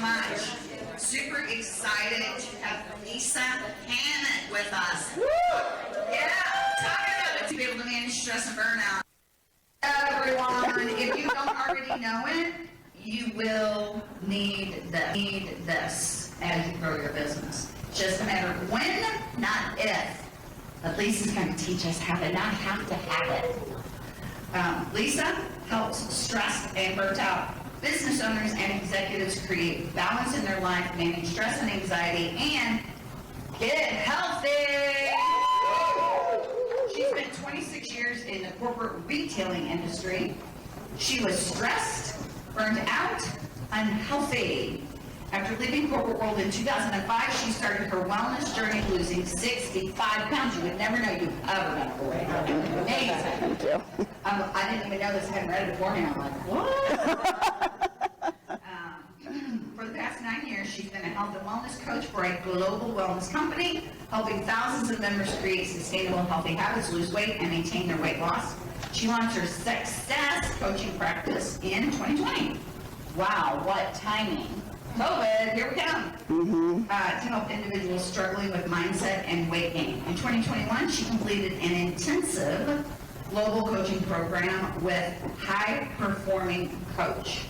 much. Super excited to have Lisa Hammett with us. Woo! Yeah, talk about it to be able to manage stress and burnout. Everyone, if you don't already know it, you will need this as you grow your business. Just a matter of when, not if. But Lisa's going to teach us how to not have to have it. Lisa helps stressed and burnt out business owners and executives create balance in their life, manage stress and anxiety, and get healthy. She spent 26 years in the corporate retailing industry. She was stressed, burned out, unhealthy. After leaving corporate world in 2005, she started her wellness journey, losing 65 pounds. You would never know you've ever been overweight. Amazing. Thank you. I didn't even know this. I hadn't read it beforehand. I'm like, what? For the past 9 years, she's been a health and wellness coach for a global wellness company, helping thousands of members create sustainable, healthy habits, lose weight, and maintain their weight loss. She launched her success coaching practice in 2020. Wow, what timing. COVID, here we come. To help individuals struggling with mindset and weight gain. In 2021, she completed an intensive global coaching program with High Performing Coach.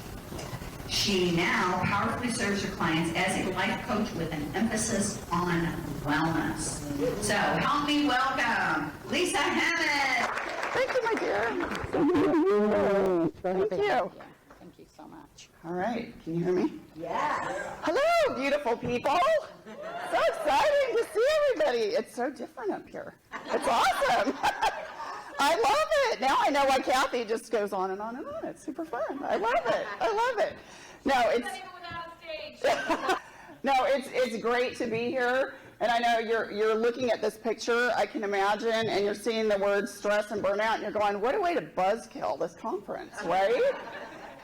She now powerfully serves her clients as a life coach with an emphasis on wellness. So help me welcome Lisa Hammett. Thank you, my dear. Thank you. Thank you so much. All right, can you hear me? Yeah. Hello, beautiful people. So exciting to see everybody. It's so different up here. It's awesome. I love it. Now I know why Kathy just goes on and on and on. It's super fun. I love it. I love it. No, it's great to be here. And I know you're looking at this picture, I can imagine, and you're seeing the words stress and burnout, and you're going, what a way to buzzkill this conference, right?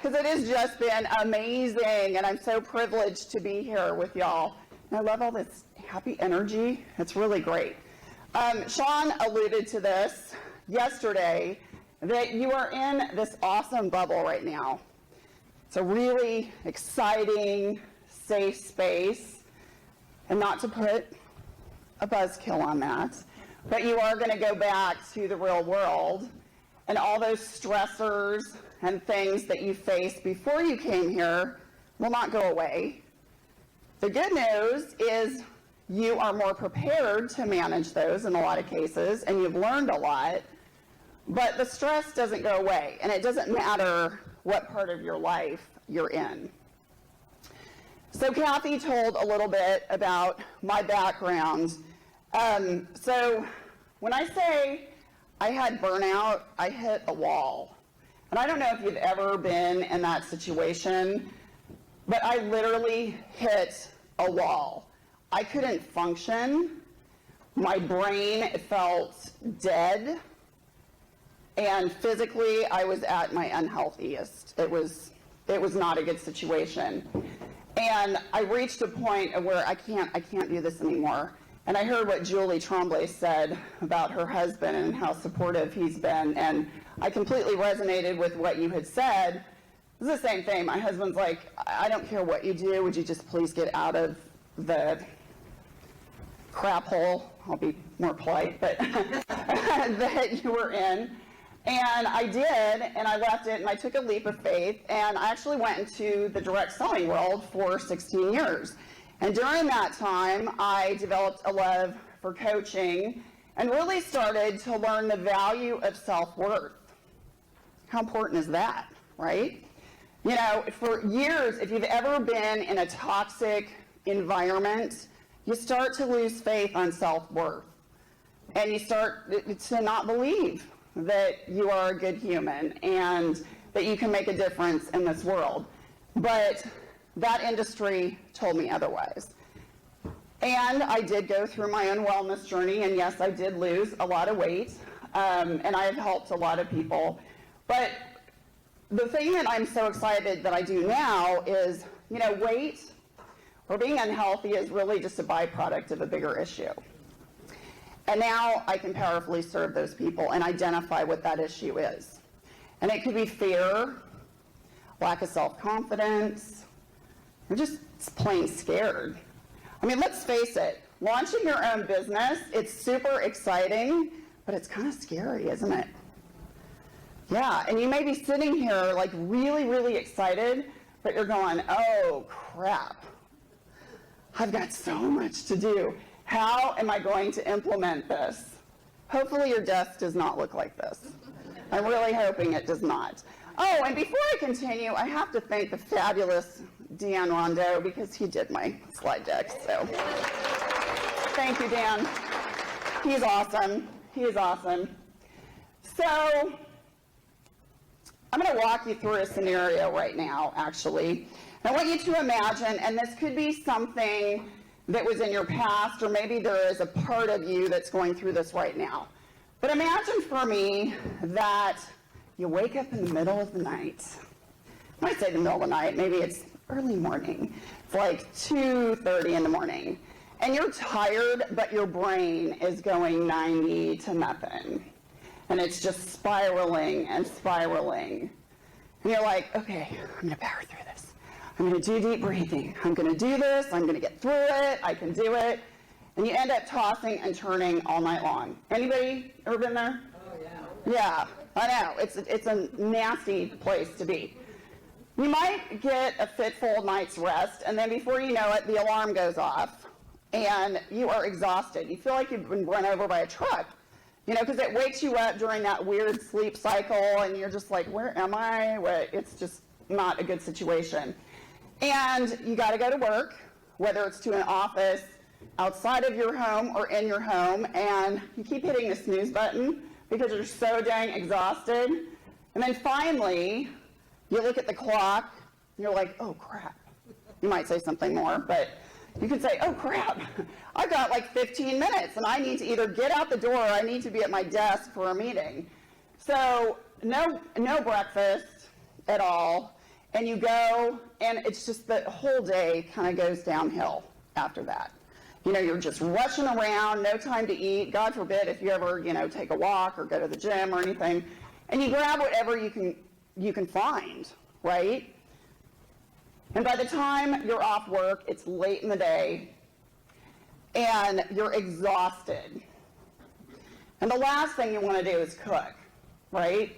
Because it has just been amazing, and I'm so privileged to be here with y'all. And I love all this happy energy. It's really great. Sean alluded to this yesterday, that you are in this awesome bubble right now. It's a really exciting, safe space, and not to put a buzzkill on that, but you are going to go back to the real world, and all those stressors and things that you faced before you came here will not go away. The good news is you are more prepared to manage those in a lot of cases, and you've learned a lot, but the stress doesn't go away, and it doesn't matter what part of your life you're in. So Kathy told a little bit about my background. So when I say I had burnout, I hit a wall. And I don't know if you've ever been in that situation, but I literally hit a wall. I couldn't function. My brain felt dead. And physically, I was at my unhealthiest. It was not a good situation. And I reached a point where I can't do this anymore. And I heard what Julie Tremblay said about her husband and how supportive he's been. And I completely resonated with what you had said. It's the same thing. My husband's like, I don't care what you do. Would you just please get out of the crap hole? I'll be more polite, but that you were in. And I did, and I left it, and I took a leap of faith, and I actually went into the direct selling world for 16 years. And during that time, I developed a love for coaching and really started to learn the value of self-worth. How important is that, right? You know, for years, if you've ever been in a toxic environment, you start to lose faith on self-worth. And you start to not believe that you are a good human and that you can make a difference in this world. But that industry told me otherwise. And I did go through my own wellness journey, and yes, I did lose a lot of weight, and I have helped a lot of people. But the thing that I'm so excited that I do now is, you know, weight or being unhealthy is really just a byproduct of a bigger issue. And now I can powerfully serve those people and identify what that issue is. And it could be fear, lack of self-confidence, You're just plain scared. I mean, let's face it, launching your own business, it's super exciting, but it's kind of scary, isn't it? Yeah, and you may be sitting here like really, really excited, but you're going, oh crap, I've got so much to do. How am I going to implement this? Hopefully your desk does not look like this. I'm really hoping it does not. Oh, and before I continue, I have to thank the fabulous Dan Rondeau because he did my slide deck. So thank you, Dan. He's awesome. He is awesome. So I'm going to walk you through a scenario right now, actually. I want you to imagine, and this could be something that was in your past, or maybe there is a part of you that's going through this right now. But imagine for me that you wake up in the middle of the night. When I say the middle of the night, maybe it's early morning. It's like 2:30 in the morning. And you're tired, but your brain is going 90 to nothing. And it's just spiraling and spiraling. And you're like, okay, I'm going to power through this. I'm going to do deep breathing. I'm going to do this. I'm going to get through it. I can do it. And you end up tossing and turning all night long. Anybody ever been there? Oh, yeah. Yeah, I know. It's a nasty place to be. You might get a fitful night's rest, and then before you know it, the alarm goes off, and you are exhausted. You feel like you've been run over by a truck, because it wakes you up during that weird sleep cycle, and you're just like, where am I? It's just not a good situation. And you got to go to work, whether it's to an office, outside of your home or in your home, and you keep hitting the snooze button because you're so dang exhausted. And then finally, you look at the clock, and you're like, oh crap. You might say something more, but you could say, oh crap, I've got like 15 minutes and I need to either get out the door or I need to be at my desk for a meeting. So no breakfast at all, and you go, and it's just the whole day kind of goes downhill after that. You're just rushing around, no time to eat. God forbid if you ever, take a walk or go to the gym or anything. And you grab whatever you can find, right? And by the time you're off work, it's late in the day, and you're exhausted. And the last thing you want to do is cook, right?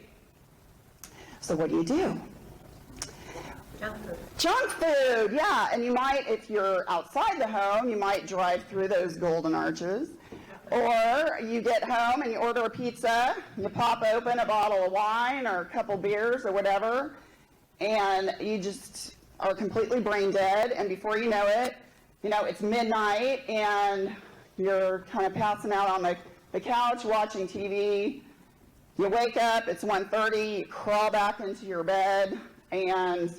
So what do? Junk food, yeah. And you might, if you're outside the home, you might drive through those golden arches. Or you get home and you order a pizza, you pop open a bottle of wine or a couple beers or whatever, and you just are completely brain dead, and before you know it, it's midnight and you're kind of passing out on the couch watching TV. You wake up, it's 1:30, you crawl back into your bed, and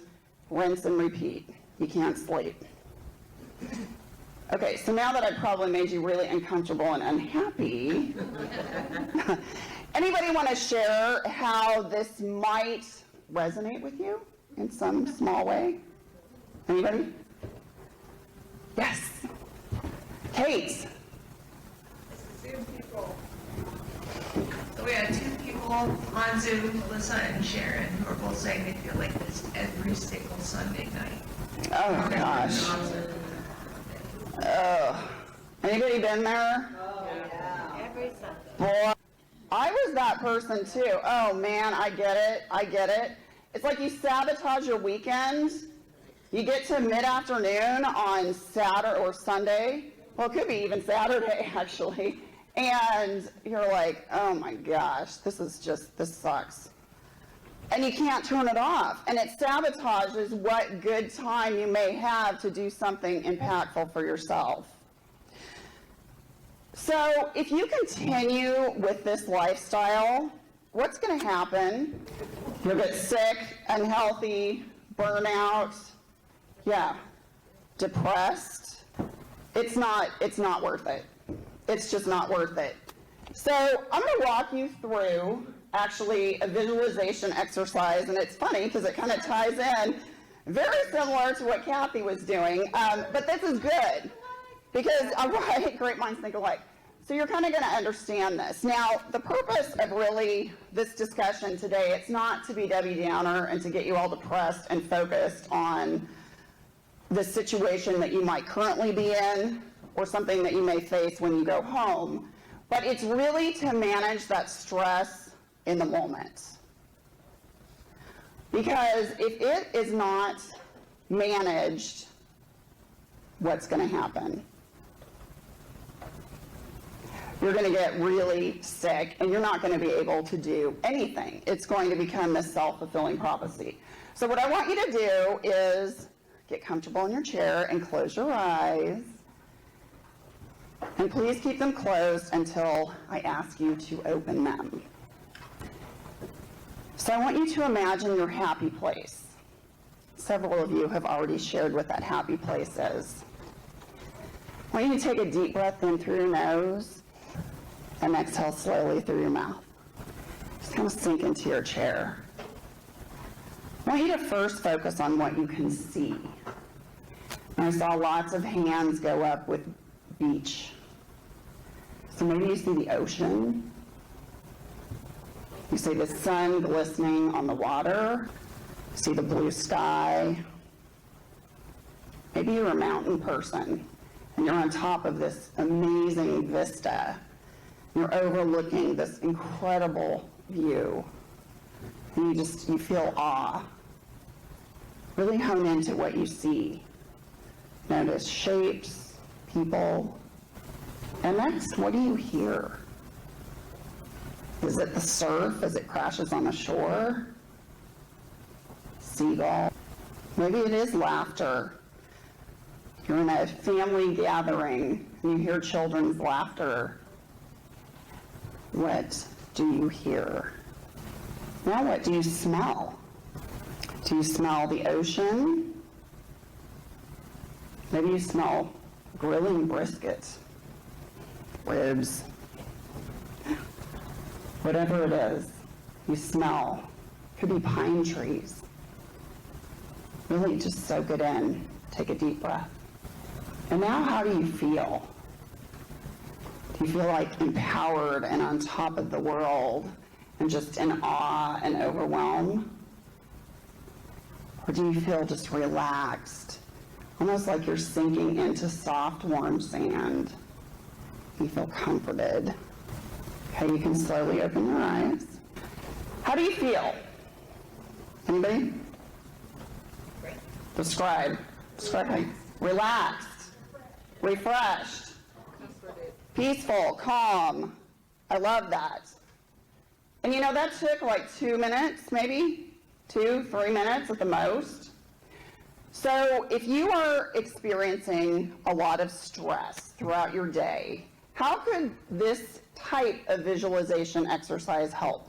rinse and repeat. You can't sleep. Okay, so now that I've probably made you really uncomfortable and unhappy, anybody want to share how this might resonate with you in some small way? Anybody? Yes. Kate. Zoom people. So we had two people on Zoom, Melissa and Sharon, who are both saying they feel like this every single Sunday night. Oh gosh. Anybody been there? Oh, yeah. Every Sunday. Boy, I was that person too. Oh man, I get it. It's like you sabotage your weekend. You get to mid-afternoon on Saturday or Sunday. Well, it could be even Saturday actually. And you're like, oh my gosh, this sucks. And you can't turn it off. And it sabotages what good time you may have to do something impactful for yourself. So if you continue with this lifestyle, what's going to happen? You'll get sick, unhealthy, burnout, depressed. It's not worth it. It's just not worth it. So I'm going to walk you through actually a visualization exercise, and it's funny because it kind of ties in very similar to what Kathy was doing, but this is good because, great minds think alike. So you're kind of going to understand this. Now, the purpose of really this discussion today, it's not to be Debbie Downer and to get you all depressed and focused on the situation that you might currently be in or something that you may face when you go home, but it's really to manage that stress in the moment. Because if it is not managed, what's going to happen? You're going to get really sick and you're not going to be able to do anything. It's going to become this self-fulfilling prophecy. So what I want you to do is get comfortable in your chair and close your eyes. And please keep them closed until I ask you to open them. So I want you to imagine your happy place. Several of you have already shared what that happy place is. I want you to take a deep breath in through your nose and exhale slowly through your mouth. Just kind of sink into your chair. I want you to first focus on what you can see. And I saw lots of hands go up with beach. So maybe you see the ocean. You see the sun glistening on the water. You see the blue sky. Maybe you're a mountain person and you're on top of this amazing vista. You're overlooking this incredible view. And you feel awe. Really hone into what you see. Notice shapes, people. And next, what do you hear? Is it the surf as it crashes on the shore? Seagull? Maybe it is laughter. You're in a family gathering and you hear children's laughter. What do you hear? Now what do you smell? Do you smell the ocean? Maybe you smell grilling brisket, ribs, whatever it is you smell. Could be pine trees. Really just soak it in. Take a deep breath. And now how do you feel? Do you feel like empowered and on top of the world and just in awe and overwhelm? Or do you feel just relaxed, almost like you're sinking into soft, warm sand? You feel comforted. Okay, you can slowly open your eyes. How do you feel? Anybody? Great. Describe. Relaxed, refreshed, peaceful, calm. I love that. And you know, that took like 2 minutes, maybe 2-3 minutes at the most. So if you are experiencing a lot of stress throughout your day, how could this type of visualization exercise help?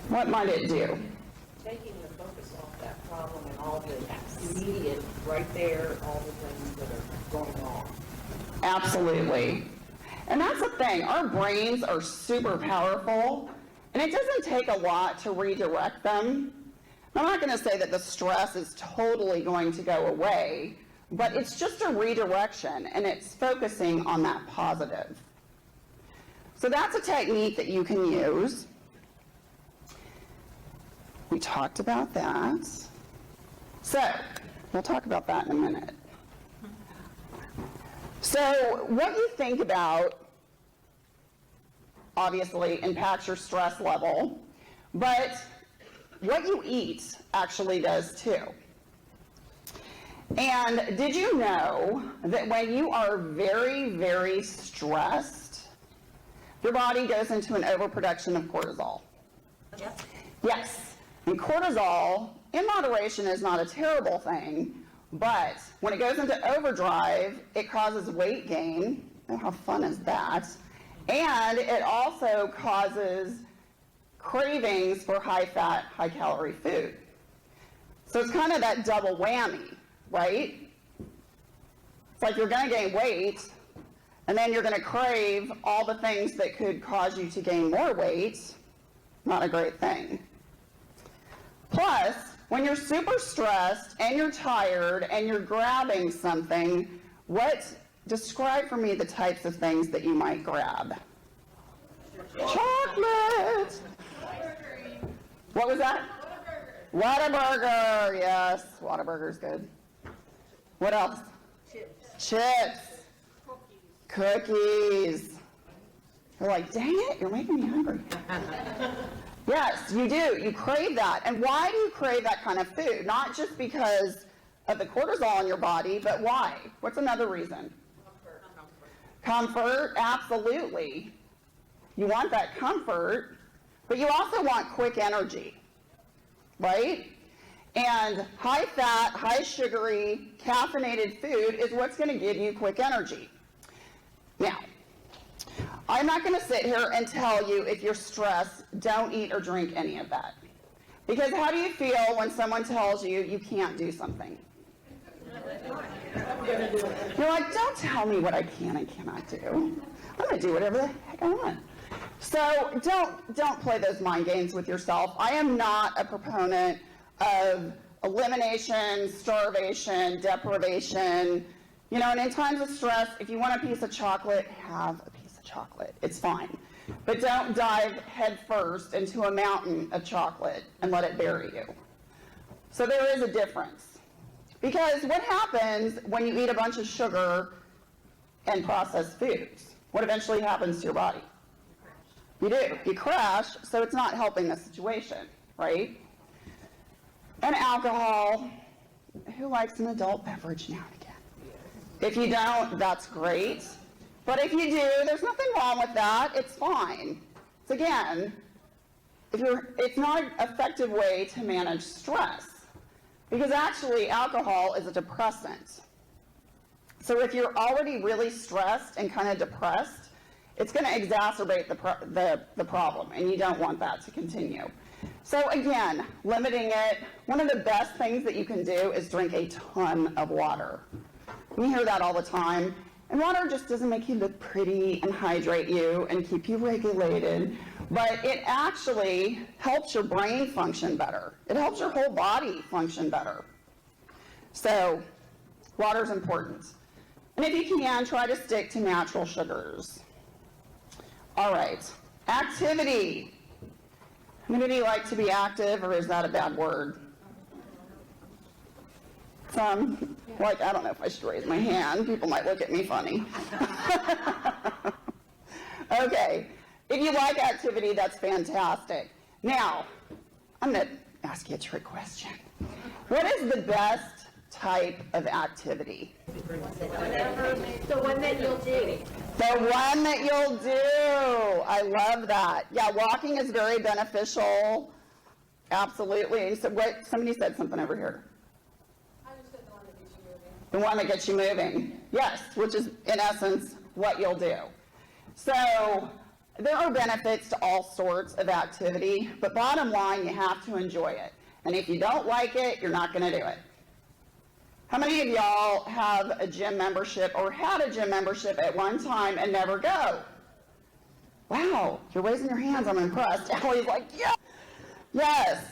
What might it do? Taking the focus off that problem and all the immediate, right there, all the things that are going on. Absolutely. And that's the thing, our brains are super powerful, and it doesn't take a lot to redirect them. I'm not going to say that the stress is totally going to go away, but it's just a redirection, and it's focusing on that positive. So that's a technique that you can use. We talked about that. So we'll talk about that in a minute. So what you think about obviously impacts your stress level, but what you eat actually does too. And did you know that when you are very, very stressed, your body goes into an overproduction of cortisol? Yes. Yes. And cortisol, in moderation, is not a terrible thing, but when it goes into overdrive, it causes weight gain. Oh, how fun is that? And it also causes cravings for high-fat, high-calorie food. So it's kind of that double whammy, right? It's like you're going to gain weight, and then you're going to crave all the things that could cause you to gain more weight. Not a great thing. Plus, when you're super stressed and you're tired and you're grabbing something, describe for me the types of things that you might grab. Chocolate! What was that? Whataburger, yes. Whataburger's good. What else? Chips. Chips. Cookies. You're like, dang it, you're making me hungry. Yes, you do. You crave that. And why do you crave that kind of food? Not just because of the cortisol in your body, but why? What's another reason? Comfort, absolutely. You want that comfort, but you also want quick energy, right? And high fat, high sugary, caffeinated food is what's going to give you quick energy. Now, I'm not going to sit here and tell you if you're stressed, don't eat or drink any of that. Because how do you feel when someone tells you you can't do something? You're like, don't tell me what I can and cannot do. I'm going to do whatever the heck I want. So don't play those mind games with yourself. I am not a proponent of elimination, starvation, deprivation. You know, and in times of stress, if you want a piece of chocolate, have a piece of chocolate. It's fine. But don't dive headfirst into a mountain of chocolate and let it bury you. So there is a difference. Because what happens when you eat a bunch of sugar and processed foods? What eventually happens to your body? You do. You crash, so it's not helping the situation, right? And alcohol. Who likes an adult beverage now and again? If you don't, that's great. But if you do, there's nothing wrong with that. It's fine. It's again, it's not an effective way to manage stress. Because actually, alcohol is a depressant. So if you're already really stressed and kind of depressed, it's going to exacerbate the problem, and you don't want that to continue. So again, limiting it. One of the best things that you can do is drink a ton of water. We hear that all the time. And water just doesn't make you look pretty and hydrate you and keep you regulated, but it actually helps your brain function better. It helps your whole body function better. So water's important. And if you can, try to stick to natural sugars. All right, activity. How many of you like to be active, or is that a bad word? Some, like, I don't know if I should raise my hand. People might look at me funny. Okay, if you like activity, that's fantastic. Now, I'm going to ask you a trick question. What is the best type of activity? The one that you'll do. The one that you'll do. I love that. Yeah, walking is very beneficial. Absolutely. So what? Somebody said something over here. The one that gets you moving. Yes, which is in essence what you'll do. So there are benefits to all sorts of activity, but bottom line, you have to enjoy it. And if you don't like it, you're not going to do it. How many of y'all have a gym membership or had a gym membership at one time and never go? Wow, you're raising your hands. I'm impressed. Allie's like, yeah. Yes.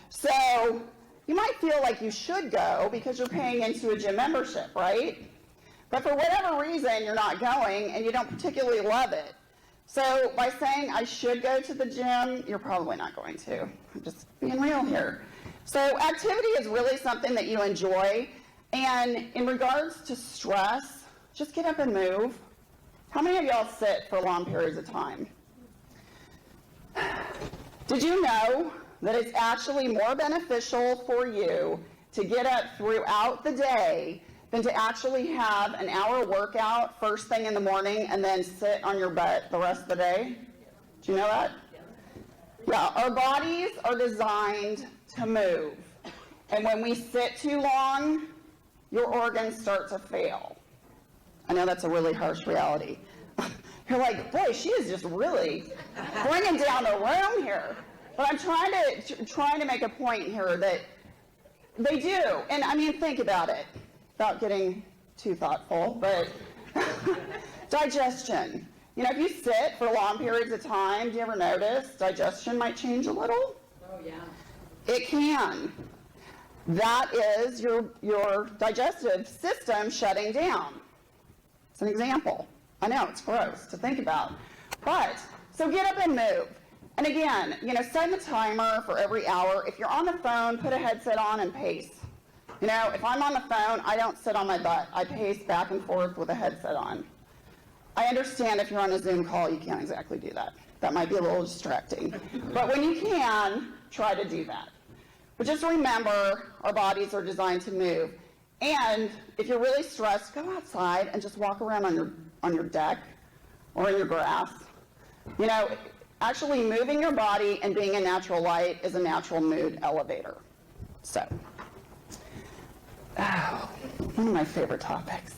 So you might feel like you should go because you're paying into a gym membership, right? But for whatever reason, you're not going and you don't particularly love it. So by saying I should go to the gym, you're probably not going to. I'm just being real here. So activity is really something that you enjoy. And in regards to stress, just get up and move. How many of y'all sit for long periods of time? Did you know that it's actually more beneficial for you to get up throughout the day than to actually have an hour workout first thing in the morning and then sit on your butt the rest of the day? Do you know that? Yeah, our bodies are designed to move. And when we sit too long, your organs start to fail. I know that's a really harsh reality. You're like, boy, she is just really bringing down the room here. But I'm trying to make a point here that they do. And I mean, think about it, without getting too thoughtful, but digestion. You know, if you sit for long periods of time, do you ever notice digestion might change a little? Oh, yeah. It can. That is your digestive system shutting down. It's an example. I know, it's gross to think about. But, so get up and move. And again, you know, set a timer for every hour. If you're on the phone, put a headset on and pace. You know, if I'm on the phone, I don't sit on my butt. I pace back and forth with a headset on. I understand if you're on a Zoom call, you can't exactly do that. That might be a little distracting. But when you can, try to do that. But just remember, our bodies are designed to move. And if you're really stressed, go outside and just walk around on your deck or in your grass. You know, actually moving your body and being in natural light is a natural mood elevator. So, one of my favorite topics.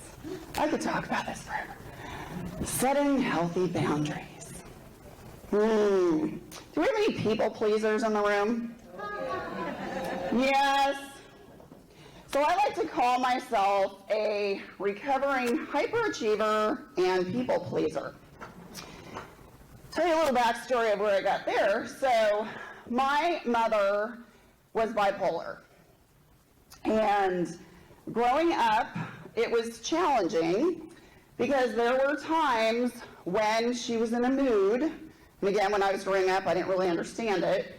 I could talk about this forever. Setting healthy boundaries. Do we have any people pleasers in the room? Yes. So I like to call myself a recovering hyperachiever and people pleaser. Tell you a little backstory of where I got there. So my mother was bipolar. And growing up, it was challenging because there were times when she was in a mood, and again, when I was growing up, I didn't really understand it,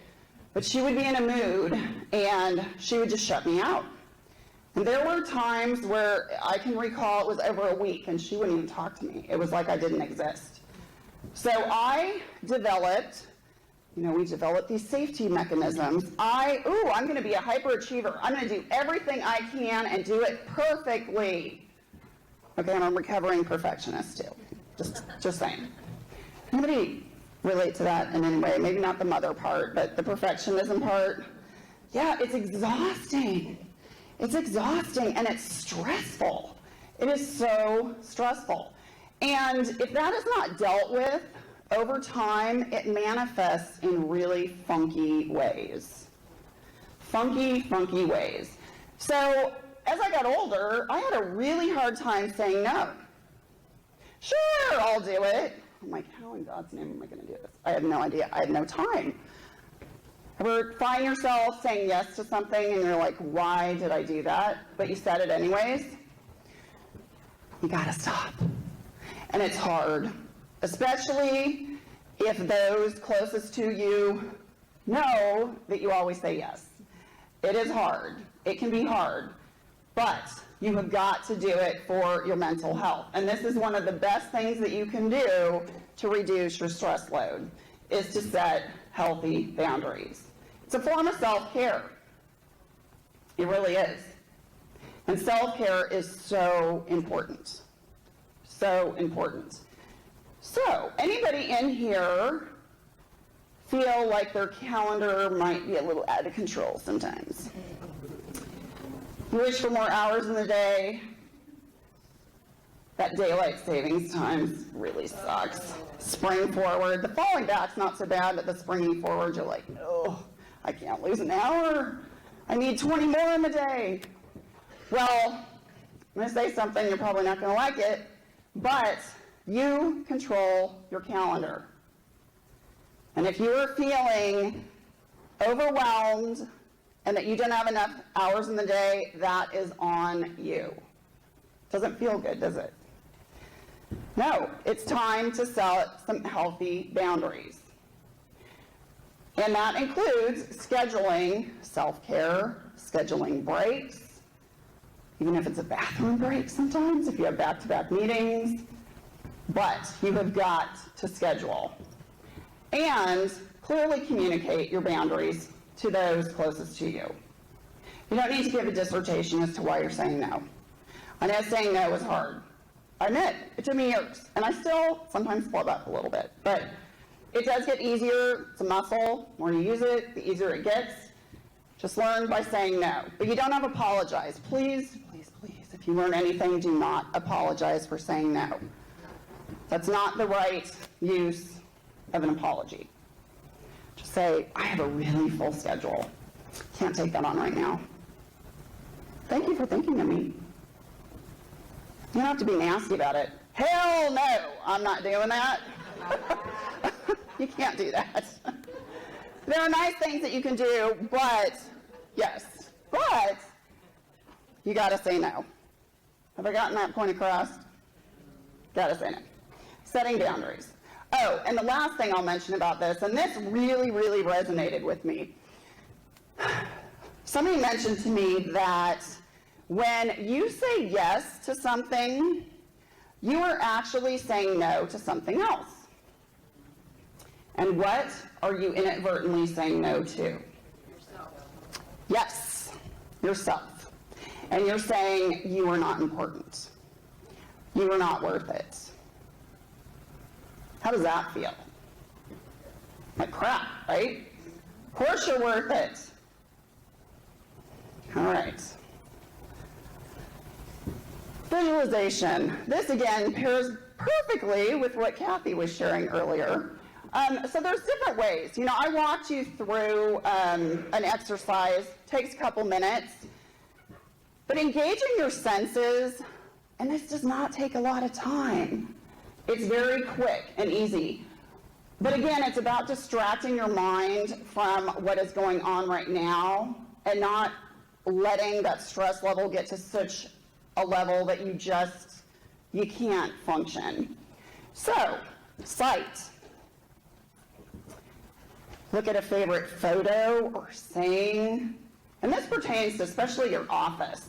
but she would be in a mood and she would just shut me out. And there were times where I can recall it was over a week and she wouldn't even talk to me. It was like I didn't exist. So I developed, we developed these safety mechanisms. I'm going to be a hyperachiever. I'm going to do everything I can and do it perfectly. Okay, I'm a recovering perfectionist too. Just saying. Anybody relate to that in any way? Maybe not the mother part, but the perfectionism part. Yeah, it's exhausting. It's exhausting and it's stressful. It is so stressful. And if that is not dealt with, over time, it manifests in really funky ways. Funky ways. So as I got older, I had a really hard time saying no. Sure, I'll do it. I'm like, how in God's name am I going to do this? I had no idea. I had no time. Ever find yourself saying yes to something and you're like, why did I do that? But you said it anyways? You got to stop. And it's hard, especially if those closest to you know that you always say yes. It is hard. It can be hard. But you have got to do it for your mental health. And this is one of the best things that you can do to reduce your stress load, is to set healthy boundaries. It's a form of self-care. It really is. And self-care is so important. So important. So, anybody in here feel like their calendar might be a little out of control sometimes? You wish for more hours in the day? That daylight savings time really sucks. Spring forward. The falling back's not so bad, but the springing forward, you're like, oh, I can't lose an hour. I need 20 more in the day. Well, I'm going to say something, you're probably not going to like it, but you control your calendar. And if you are feeling overwhelmed and that you don't have enough hours in the day, that is on you. Doesn't feel good, does it? No, it's time to set some healthy boundaries. And that includes scheduling self-care, scheduling breaks, even if it's a bathroom break sometimes, if you have back-to-back meetings. But you have got to schedule. And clearly communicate your boundaries to those closest to you. You don't need to give a dissertation as to why you're saying no. I know saying no is hard. I admit, it took me years, and I still sometimes flub up a little bit, but it does get easier. It's a muscle. The more you use it, the easier it gets. Just learn by saying no. But you don't have to apologize. Please, please, please, if you learn anything, do not apologize for saying no. That's not the right use of an apology. Just say, I have a really full schedule. Can't take that on right now. Thank you for thinking of me. You don't have to be nasty about it. Hell no, I'm not doing that. You can't do that. There are nice things that you can do, but you gotta say no. Have I gotten that point across? Gotta say no. Setting boundaries. Oh, and the last thing I'll mention about this, and this really, really resonated with me. Somebody mentioned to me that when you say yes to something, you are actually saying no to something else. And what are you inadvertently saying no to? Yourself. Yes, yourself. And you're saying you are not important. You are not worth it. How does that feel? Like crap, right? Of course you're worth it. All right. Visualization. This again pairs perfectly with what Kathy was sharing earlier. So there's different ways. You know, I walked you through an exercise, takes a couple minutes, but engaging your senses, and this does not take a lot of time. It's very quick and easy. But again, it's about distracting your mind from what is going on right now and not letting that stress level get to such a level that you can't function. So, sight. Look at a favorite photo or saying, and this pertains to especially your office.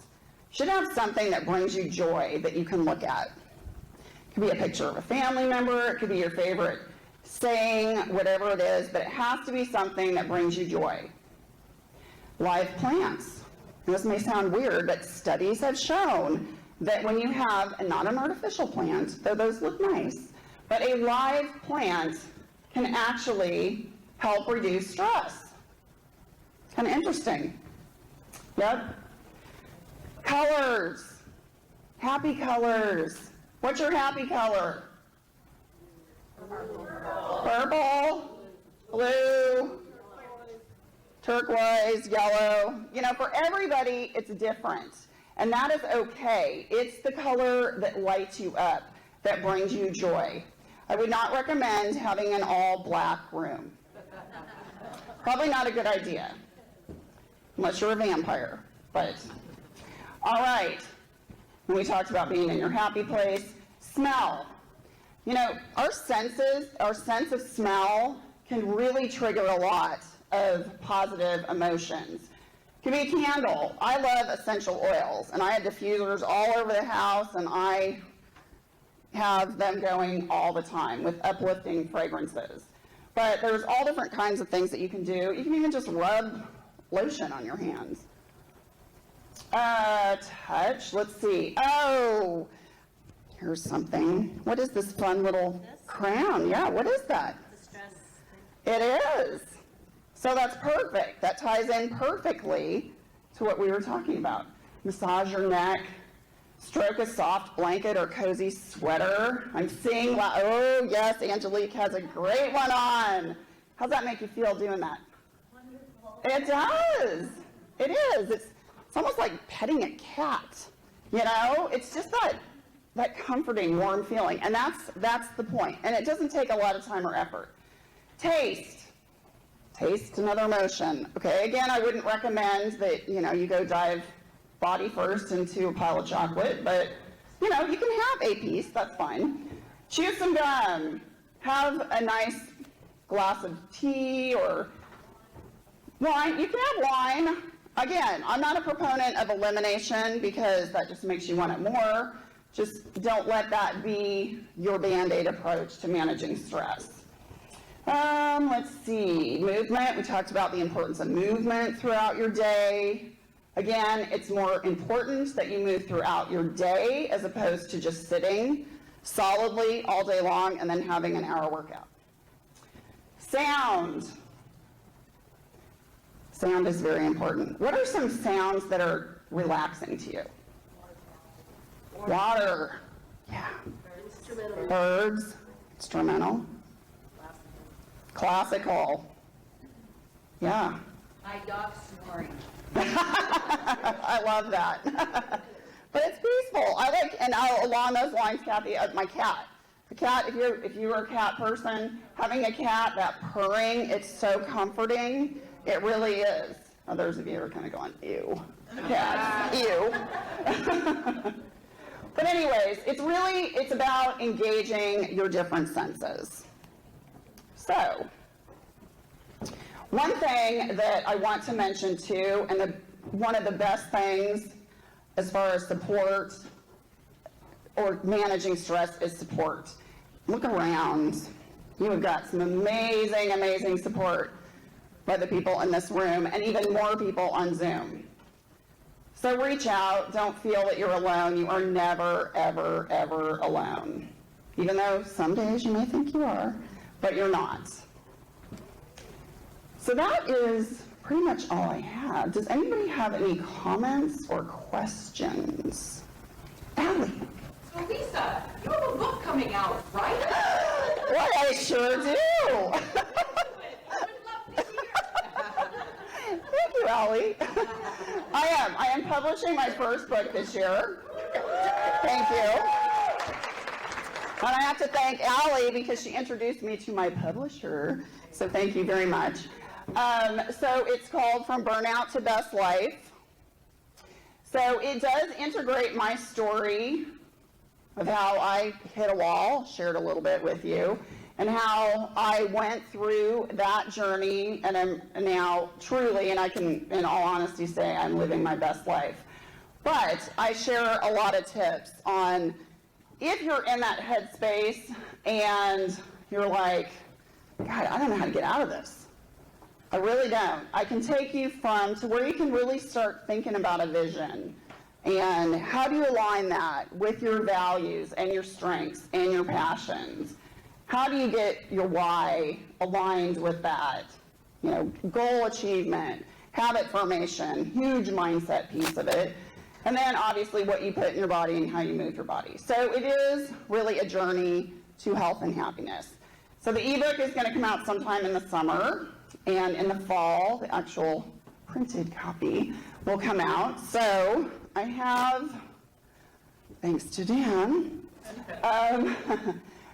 Should have something that brings you joy that you can look at. It could be a picture of a family member, it could be your favorite saying, whatever it is, but it has to be something that brings you joy. Live plants. This may sound weird, but studies have shown that when you have, and not an artificial plant, though those look nice, but a live plant can actually help reduce stress. Kind of interesting. Yep. Colors. Happy colors. What's your happy color? Purple, blue, turquoise, yellow. You know, for everybody, it's different. And that is okay. It's the color that lights you up, that brings you joy. I would not recommend having an all black room. Probably not a good idea, unless you're a vampire, but all right. When we talked about being in your happy place, smell. You know, our sense of smell can really trigger a lot of positive emotions. It can be a candle. I love essential oils, and I have diffusers all over the house, and I have them going all the time with uplifting fragrances. But there's all different kinds of things that you can do. You can even just rub lotion on your hands. Touch, let's see. Oh, here's something. What is this fun little crown? Yeah, what is that? It is. So that's perfect. That ties in perfectly to what we were talking about. Massage your neck, stroke a soft blanket or cozy sweater. I'm seeing, oh yes, Angelique has a great one on. How's that make you feel doing that? Wonderful. It does. It is. It's almost like petting a cat. You know, it's just that comforting, warm feeling, and that's the point. And it doesn't take a lot of time or effort. Taste. Taste, another emotion. Okay, again, I wouldn't recommend that, you know, you go dive body first into a pile of chocolate, but, you know, you can have a piece, that's fine. Chew some gum. Have a nice glass of tea or wine. You can have wine. Again, I'm not a proponent of elimination because that just makes you want it more. Just don't let that be your Band-Aid approach to managing stress. Let's see, movement. We talked about the importance of movement throughout your day. Again, it's more important that you move throughout your day as opposed to just sitting solidly all day long and then having an hour workout. Sound. Sound is very important. What are some sounds that are relaxing to you? Water. Yeah. Birds. Instrumental. Classical. Yeah. My dog snoring. I love that. But it's peaceful. I like, and along those lines, Kathy, my cat. The cat, if you're a cat person, having a cat, that purring, it's so comforting. It really is. Others of you are kind of going, ew. Cats, ew. But anyways, it's about engaging your different senses. So, one thing that I want to mention too, and one of the best things as far as support or managing stress is support. Look around. You have got some amazing, amazing support by the people in this room and even more people on Zoom. So reach out. Don't feel that you're alone. You are never, ever, ever alone. Even though some days you may think you are, but you're not. So that is pretty much all I have. Does anybody have any comments or questions? Allie. So Lisa, you have a book coming out, right? Why, I sure do. I would love to hear. Thank you, Allie. I am publishing my first book this year. Thank you. And I have to thank Allie because she introduced me to my publisher. So thank you very much. So it's called From Burnout to Best Life. So it does integrate my story of how I hit a wall, shared a little bit with you, and how I went through that journey, and I'm now truly, and I can in all honesty say I'm living my best life. But I share a lot of tips on if you're in that headspace and you're like, God, I don't know how to get out of this. I really don't. I can take you to where you can really start thinking about a vision. And how do you align that with your values and your strengths and your passions? How do you get your why aligned with that? You know, goal achievement, habit formation, huge mindset piece of it. And then obviously what you put in your body and how you move your body. So it is really a journey to health and happiness. So the ebook is going to come out sometime in the summer, and in the fall, the actual printed copy will come out. So I have, thanks to Dan,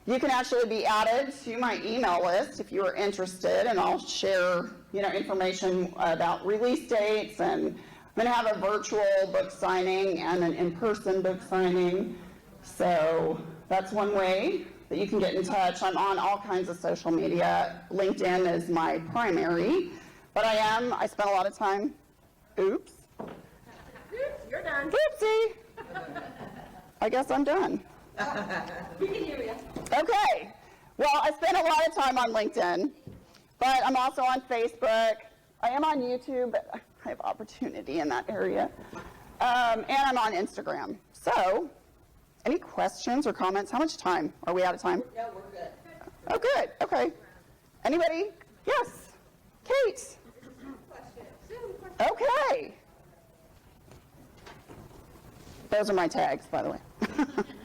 you can actually be added to my email list if you are interested, and I'll share, information about release dates, and I'm going to have a virtual book signing and an in-person book signing. So that's one way that you can get in touch. I'm on all kinds of social media. LinkedIn is my primary, but I spend a lot of time, oops. You're done. Oopsie. I guess I'm done. We can hear you. Okay. Well, I spend a lot of time on LinkedIn, but I'm also on Facebook. I am on YouTube, but I have opportunity in that area. And I'm on Instagram. So, any questions or comments? How much time? Are we out of time? No, we're good. Oh, good. Okay. Anybody? Yes. Kate. Okay. Those are my tags, by the way.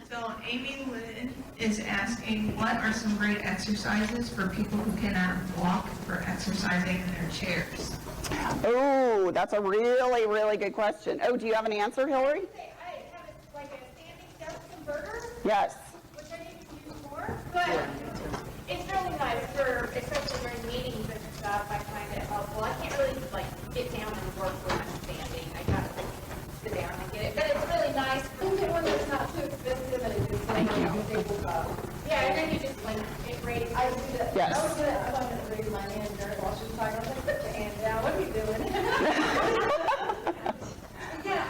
So Amy Lynn is asking, what are some great exercises for people who cannot walk for exercising in their chairs? Oh, that's a really, really good question. Oh, do you have an answer, Hillary? I have like a standing desk converter, Yes. which I need to use more, but it's really nice for, especially during meetings and stuff, I find it helpful. I can't really like get down and work when I'm standing. I gotta sit down and get it, but it's really nice. You can get one that's not too expensive and it's just like, yeah, and then you just like, it raises. I do that. Yes. I was gonna raise my hand during while she was talking. I was like, put your hand down, what are you doing? Yeah,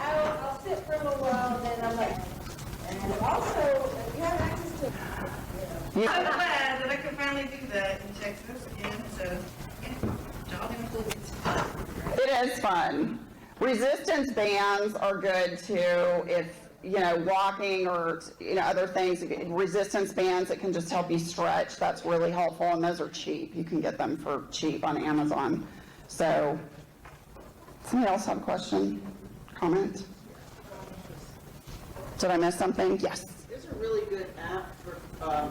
I'll sit for a little while and then I'm like, and also, if you have access to, I'm glad that I could finally do that in Texas again, so, yeah, jogging a little bit's fun. It is fun. Resistance bands are good too if, walking or, other things. Resistance bands that can just help you stretch, that's really helpful, and those are cheap. You can get them for cheap on Amazon. So, somebody else have a question? Comment? Did I miss something? Yes. There's a really good app for,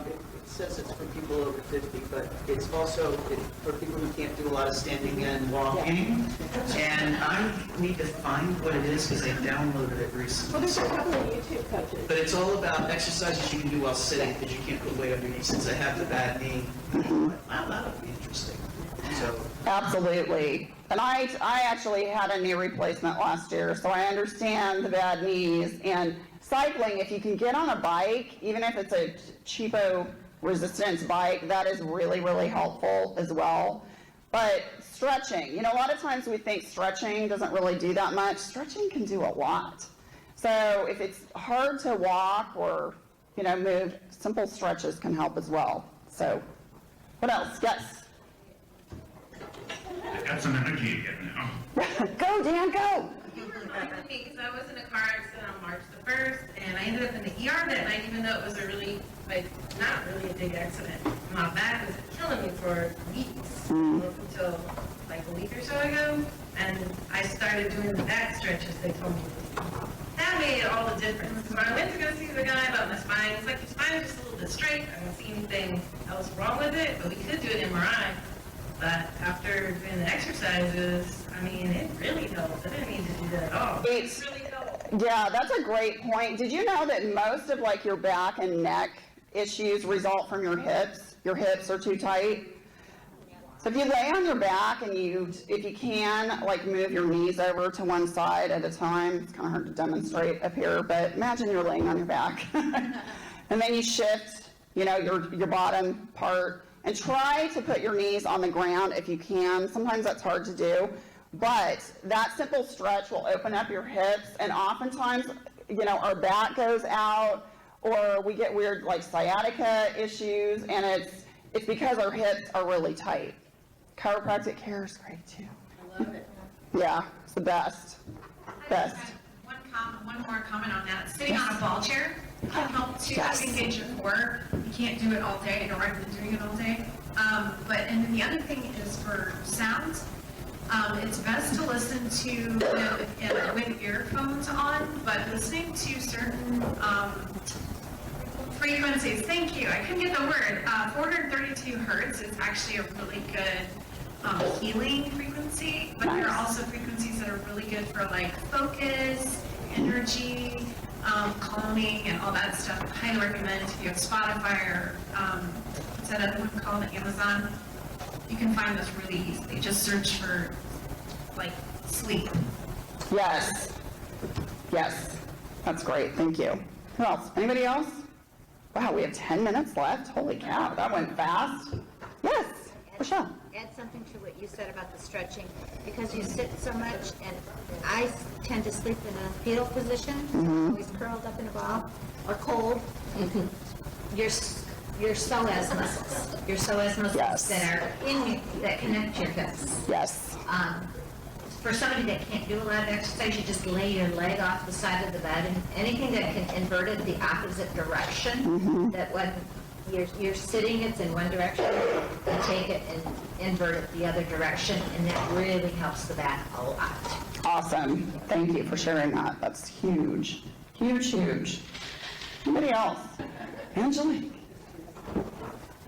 it says it's for people over 50, but it's also for people who can't do a lot of standing and walking. And I need to find what it is because I downloaded it recently. Well, there's a couple of YouTube coaches. But it's all about exercises you can do while sitting because you can't put weight on your knee. Since I have the bad knee, wow, that would be interesting. So Absolutely. And I actually had a knee replacement last year, so I understand the bad knees. And cycling, if you can get on a bike, even if it's a cheapo resistance bike, that is really, really helpful as well. But stretching, a lot of times we think stretching doesn't really do that much. Stretching can do a lot. So if it's hard to walk or, move, simple stretches can help as well. So what else? Yes. I've got some energy again now. Go, Dan, go. You reminded me, because I was in a car accident on March the 1st, and I ended up in the ER that night, even though it was a really, not really a big accident. My back was killing me for weeks, until a week or so ago, and I started doing the back stretches they told me to do. That made all the difference, because when I went to go see the guy about my spine, he's like, your spine is just a little bit straight, I don't see anything else wrong with it, but we could do an MRI. But after doing the exercises, it really helps. I didn't need to do that at all. It really helped. Yeah, that's a great point. Did you know that most of your back and neck issues result from your hips? Your hips are too tight. So if you lay on your back and if you can, move your knees over to one side at a time, it's kind of hard to demonstrate up here, but imagine you're laying on your back. And then you shift, your bottom part, and try to put your knees on the ground if you can. Sometimes that's hard to do, but that simple stretch will open up your hips, and oftentimes, our back goes out, or we get weird sciatica issues, and it's because our hips are really tight. Chiropractic care is great too. I love it. Yeah, it's the best. Best. One more comment on that. Sitting on a ball chair can help to Yes. engage your core. You can't do it all day. I don't recommend doing it all day. And then the other thing is for sounds. It's best to listen to with earphones on, but listening to certain frequencies. Thank you. I couldn't get the word. 432 hertz is actually a really good healing frequency, but there are also frequencies that are really good for focus, energy, calming, and all that stuff. I highly recommend if you have Spotify or what's that other one called, Amazon. You can find those really easily. Just search for sleep. Yes. Yes. That's great. Thank you. Who else? Anybody else? Wow, we have 10 minutes left. Holy cow, that went fast. Yes, Michelle. Add something to what you said about the stretching, because you sit so much, and I tend to sleep in a fetal position, always curled up in a ball, or cold. Your psoas muscles, Yes. that are in you, that connect your hips. Yes. For somebody that can't do a lot of exercise, you just lay your leg off the side of the bed, and anything that can invert it the opposite direction, that when you're sitting, it's in one direction, you take it and invert it the other direction, and that really helps the back a lot. Awesome. Thank you for sharing that. That's huge. Huge, huge. Anybody else? Angelique.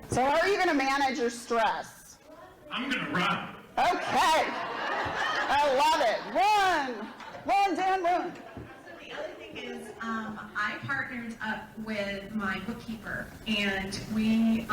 So how are you going to manage your stress? I'm gonna run. Okay. I love it. Run. Run, Dan, run. So the other thing is, I partnered up with my bookkeeper, and we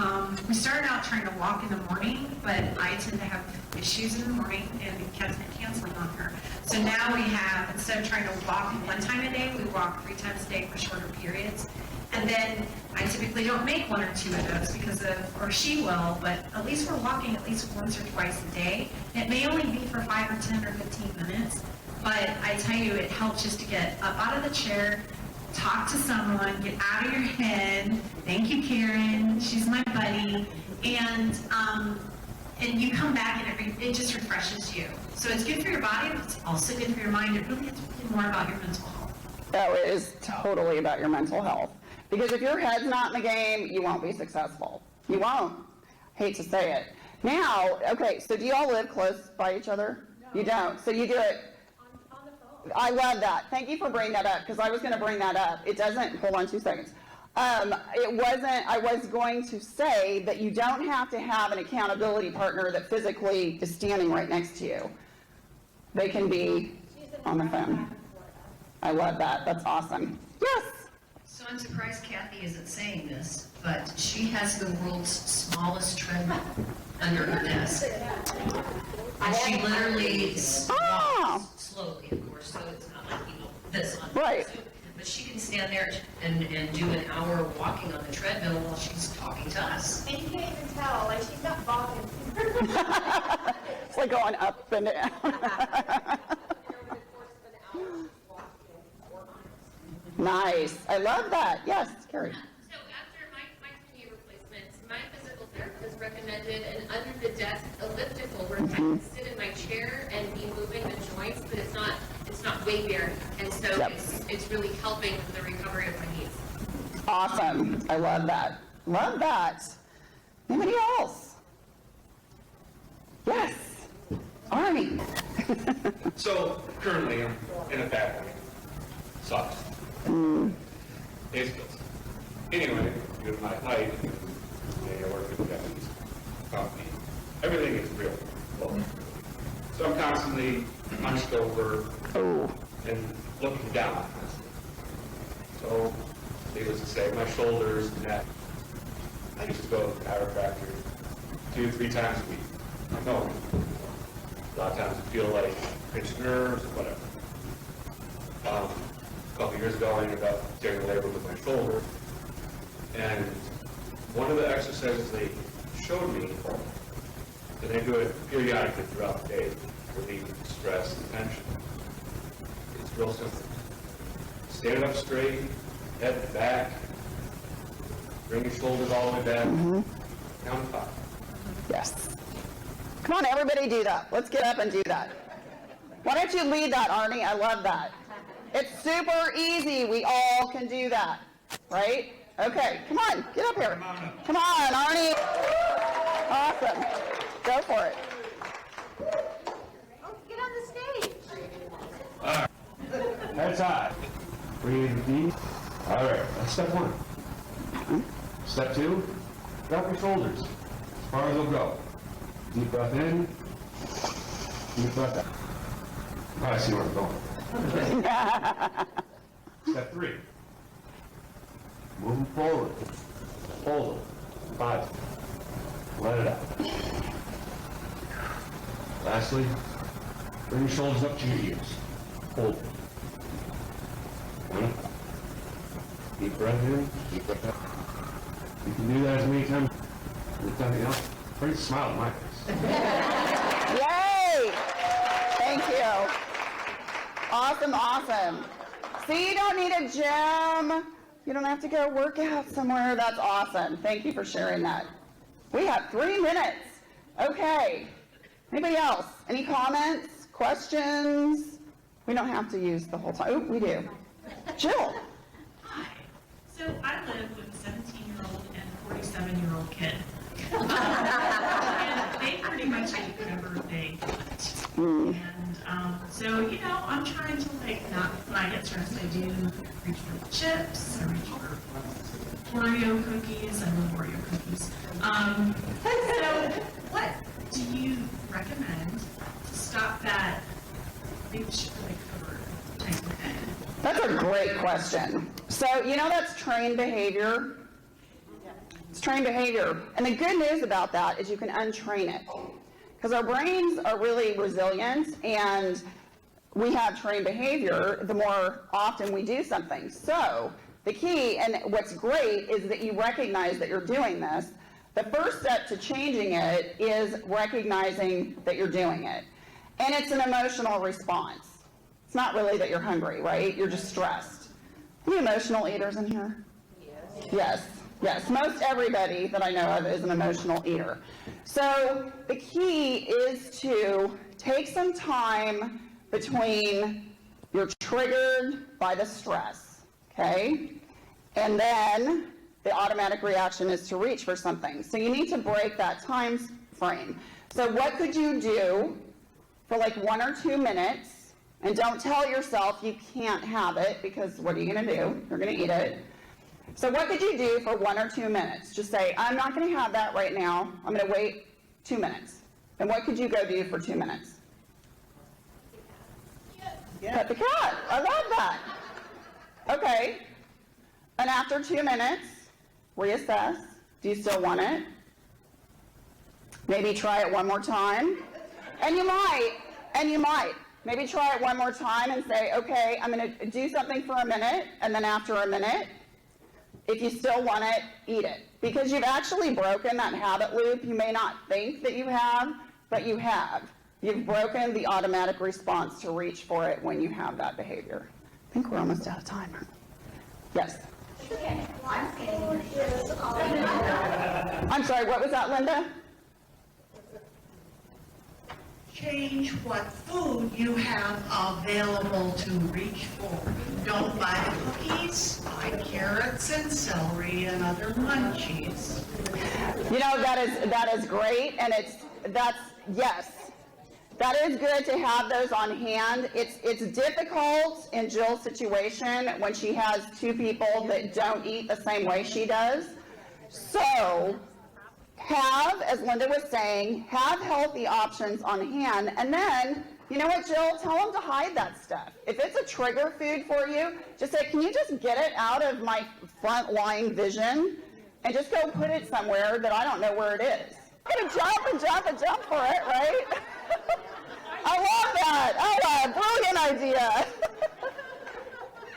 started out trying to walk in the morning, but I tend to have issues in the morning and it kept canceling on her. So now we have, instead of trying to walk one time a day, we walk 3 times a day for shorter periods. And then I typically don't make 1 or 2 of those because or she will, but at least we're walking at least once or twice a day. It may only be for 5 or 10 or 15 minutes, but I tell you, it helps just to get up out of the chair, talk to someone, get out of your head. Thank you, Karen. She's my buddy. And you come back and it just refreshes you. So it's good for your body, but it's also good for your mind. It really is more about your mental health. Oh, it is totally about your mental health. Because if your head's not in the game, you won't be successful. You won't. Hate to say it. Now, okay, so do you all live close by each other? No. You don't. So you do it. On the phone. I love that. Thank you for bringing that up, because I was going to bring that up. It doesn't, hold on 2 seconds. I was going to say that you don't have to have an accountability partner that physically is standing right next to you. They can be on the phone. I love that. That's awesome. Yes. So I'm surprised Kathy isn't saying this, but she has the world's smallest treadmill under her desk. And she literally walks slowly, of course, so it's not like, this on Right. But she can stand there and do an hour walking on the treadmill while she's talking to us. And you can't even tell, she's not bobbing. It's like going up and down. Nice. I love that. Yes, Carrie. So after my knee replacement, my physical therapist recommended an under the desk elliptical where I can sit in my chair and be moving the joints, but it's not weight bearing, and so it's really helping with the recovery of my knees. Awesome. I love that. Love that. Anybody else? Yes. Arnie. So currently I'm in a factory. Sucks. Pays bills. Anyway, due to my height, I work with a Japanese company. Everything is real low. So I'm constantly hunched over and looking down. So, needless to say, my shoulders, neck. I used to go to the chiropractor 2-3 times a week. I know. A lot of times I feel like pinched nerves or whatever. A couple years ago, I ended up getting labor with my shoulder. And one of the exercises they showed me, and they do it periodically throughout the day, relieve stress and tension. It's real simple. Stand up straight, head back, bring your shoulders all the way back, count 5. Yes. Come on, everybody do that. Let's get up and do that. Why don't you lead that, Arnie? I love that. It's super easy. We all can do that, right? Okay, come on, get up here. Come on, Arnie. Awesome. Go for it. Get on the stage. Heads high. Breathe deep. All right, that's step 1. Step 2, drop your shoulders as far as they'll go. Deep breath in, deep breath out. Oh, I see where I'm going. Step 3, move forward. Hold it. 5. Let it out. Lastly, bring your shoulders up to your ears. Hold it. 1. Deep breath in, deep breath out. You can do that as many times as you've done, pretty smile on my face. Yay! Thank you. Awesome, awesome. See, you don't need a gym. You don't have to go work out somewhere. That's awesome. Thank you for sharing that. We have 3 minutes. Okay. Anybody else? Any comments? Questions? We don't have to use the whole time. Oh, we do. Jill. Hi. So I live with a 17-year-old and a 47-year-old kid. And they pretty much eat whatever they want. And so, I'm trying to not, when I get stressed, I do reach for chips, I reach for Oreo cookies, I love Oreo cookies. So what do you recommend to stop that big sugar covered type of thing? That's a great question. So, that's trained behavior. It's trained behavior. And the good news about that is you can untrain it. Because our brains are really resilient, and we have trained behavior the more often we do something. So the key, and what's great, is that you recognize that you're doing this. The first step to changing it is recognizing that you're doing it. And it's an emotional response. It's not really that you're hungry, right? You're just stressed. Any emotional eaters in here? Yes. Yes, most everybody that I know of is an emotional eater. So the key is to take some time between you're triggered by the stress, okay? And then the automatic reaction is to reach for something. So you need to break that time frame. So what could you do for 1 or 2 minutes? And don't tell yourself you can't have it, because what are you going to do? You're going to eat it. So what could you do for 1 or 2 minutes? Just say, I'm not going to have that right now. I'm going to wait 2 minutes. And what could you go do for 2 minutes? Pet the cat. I love that. Okay. And after 2 minutes, reassess. Do you still want it? Maybe try it one more time. And you might. Maybe try it one more time and say, okay, I'm going to do something for a minute, and then after a minute, if you still want it, eat it. Because you've actually broken that habit loop. You may not think that you have, but you have. You've broken the automatic response to reach for it when you have that behavior. I think we're almost out of time. Yes. I'm sorry, what was that, Linda? Change what food you have available to reach for. Don't buy cookies, buy carrots and celery and other munchies. You know, that is great, and yes. That is good to have those on hand. It's difficult in Jill's situation when she has two people that don't eat the same way she does. So have, as Linda was saying, have healthy options on hand, and then, you know what, Jill, tell them to hide that stuff. If it's a trigger food for you, just say, can you just get it out of my front line vision and just go put it somewhere that I don't know where it is. I'm gonna jump and jump and jump for it, right? I love that. Oh, brilliant idea.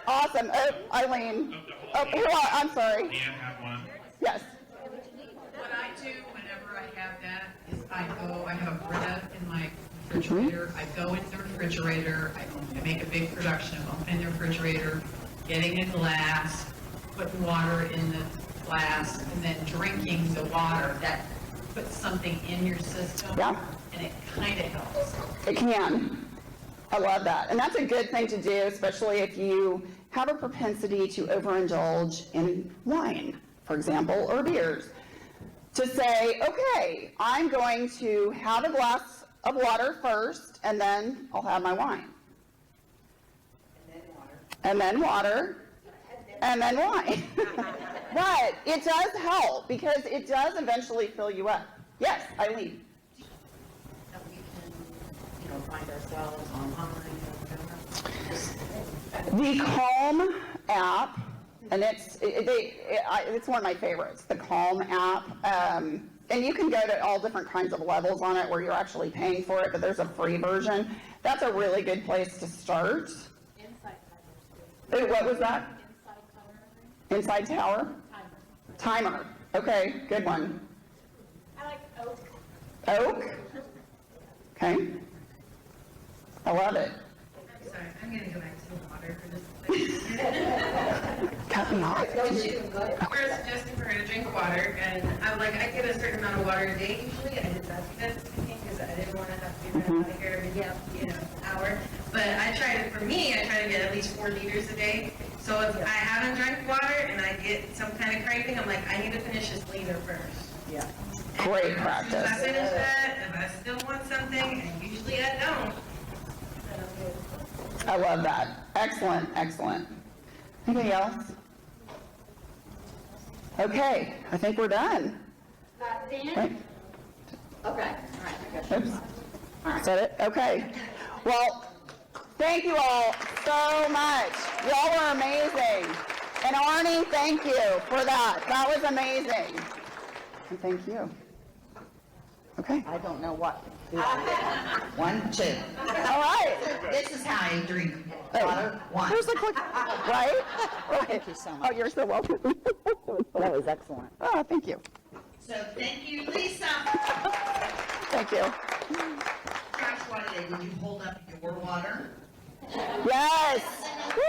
Awesome. Oh, Eileen. Oh, here, I'm sorry. Can I have one? Yes. What I do whenever I have that is I have a Brita in my refrigerator. I go into the refrigerator, I make a big production of them in the refrigerator, getting a glass, putting water in the glass, and then drinking the water. That puts something in your system. Yeah. And it kind of helps. It can. I love that. And that's a good thing to do, especially if you have a propensity to overindulge in wine, for example, or beers. To say, okay, I'm going to have a glass of water first, and then I'll have my wine. And then water. And then wine. But it does help, because it does eventually fill you up. Yes, Eileen. That we can, find ourselves online or whatever. The Calm app, and it's one of my favorites, the Calm app. And you can go to all different kinds of levels on it where you're actually paying for it, but there's a free version. That's a really good place to start. Inside Timer. What was that? Inside Timer. Inside Tower? Timer. Okay, good one. I like Oak. Oak? Okay. I love it. I'm sorry, I'm gonna go back to the water for just a second. Cut me off. We're suggesting for her to drink water, and I get a certain amount of water a day usually. I did that because I didn't want to have to be running out of here every hour. But I try to get at least 4 liters a day. So if I haven't drank water and I get some kind of craving, I'm like, I need to finish this liter first. Yeah. Great If I practice. finish that, if I still want something, and usually I don't, then I'm good. I love that. Excellent, excellent. Anybody else? Okay, I think we're done. Dan? Right? Okay, all right, I got you. Oops. Is that it? Okay. Well, thank you all so much. Y'all were amazing. And Arnie, thank you for that. That was amazing. And thank you. Okay. I don't know what. 1, 2. All right. This is how I drink water. 1. Here's the click. Right? Right. Thank you so much. Oh, you're so welcome. That was excellent. Oh, thank you. So thank you, Lisa. Thank you. Josh, what did you hold up your water? Yes. Woo!